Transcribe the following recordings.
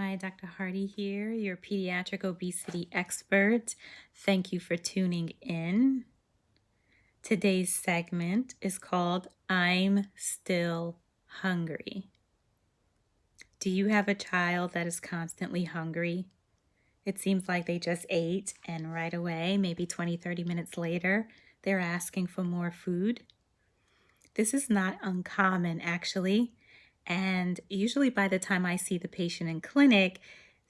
Hi, Dr. Hardy here, your pediatric obesity expert. Thank you for tuning in. Today's segment is called I'm Still Hungry. Do you have a child that is constantly hungry? It seems like they just ate and right away, maybe 20, 30 minutes later, they're asking for more food. This is not uncommon, actually. And usually by the time I see the patient in clinic,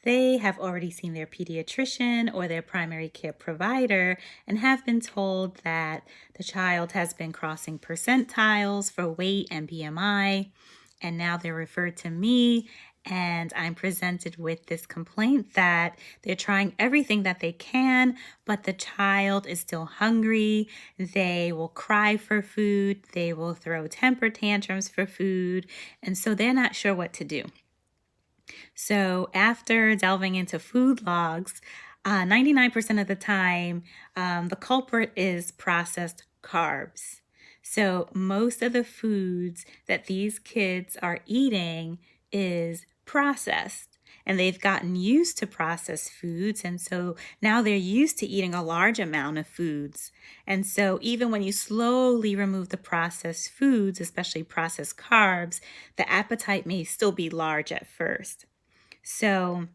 they have already seen their pediatrician or their primary care provider and have been told that the child has been crossing percentiles for weight and BMI. And now they're referred to me, and I'm presented with this complaint that they're trying everything that they can, but the child is still hungry. They will cry for food. They will throw temper tantrums for food. And so they're not sure what to do. So after delving into food logs, 99% of the time, the culprit is processed carbs. So most of the foods that these kids are eating is processed. And they've gotten used to processed foods. And so now they're used to eating a large amount of foods. And so even when you slowly remove the processed foods, especially processed carbs, the appetite may still be large at first. So,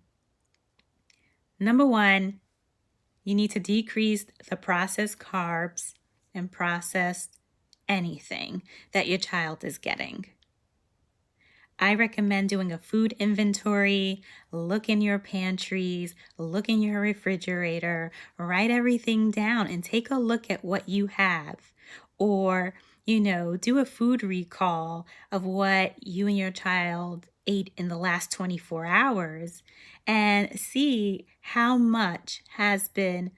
number one, you need to decrease the processed carbs and processed anything that your child is getting. I recommend doing a food inventory, look in your pantries, look in your refrigerator, write everything down and take a look at what you have. Or, do a food recall of what you and your child ate in the last 24 hours and see how much has been,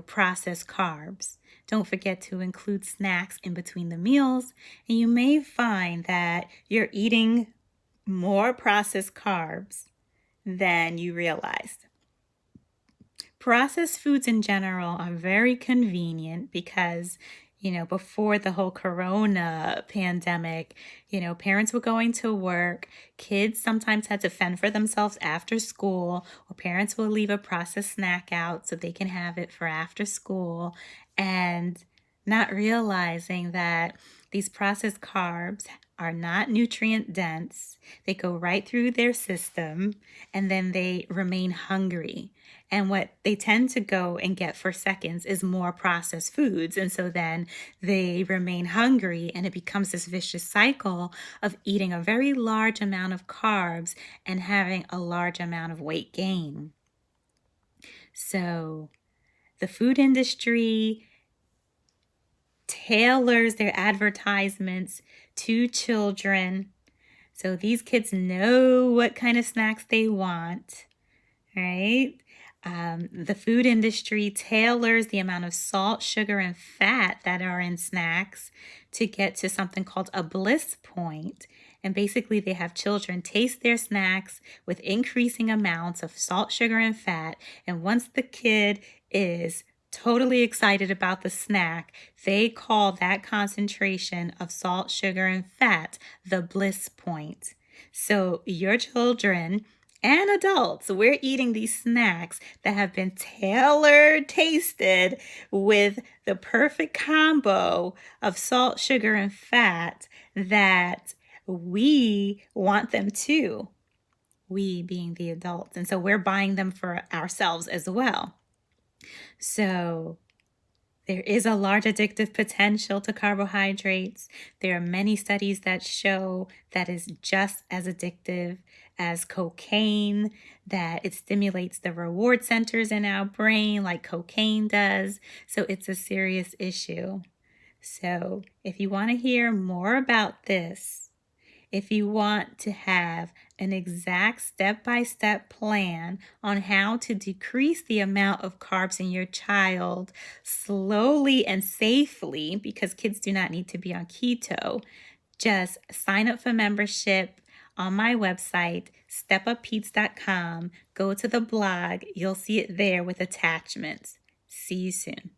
processed carbs. Don't forget to include snacks in between the meals, and you may find that you're eating more processed carbs than you realized. Processed foods in general are very convenient because, before the whole corona pandemic, parents were going to work. Kids sometimes had to fend for themselves after school, or parents will leave a processed snack out so they can have it for after school, and not realizing that these processed carbs are not nutrient dense. They go right through their system and then they remain hungry. And what they tend to go and get for seconds is more processed foods. And so then they remain hungry and it becomes this vicious cycle of eating a very large amount of carbs and having a large amount of weight gain. So the food industry tailors their advertisements to children. So these kids know what kind of snacks they want, right? The food industry tailors the amount of salt, sugar, and fat that are in snacks to get to something called a bliss point. And basically, they have children taste their snacks with increasing amounts of salt, sugar, and fat. And once the kid is totally excited about the snack, they call that concentration of salt, sugar, and fat the bliss point. So your children and adults, we're eating these snacks that have been tailor tasted with the perfect combo of salt, sugar, and fat that we want them to, we being the adults. And so we're buying them for ourselves as well. So there is a large addictive potential to carbohydrates. There are many studies that show that is just as addictive as cocaine, that it stimulates the reward centers in our brain like cocaine does. So it's a serious issue. So if you want to hear more about this, if you want to have an exact step-by-step plan on how to decrease the amount of carbs in your child slowly and safely, because kids do not need to be on keto, just sign up for membership on my website, stepuppeats.com. Go to the blog. You'll see it there with attachments. See you soon.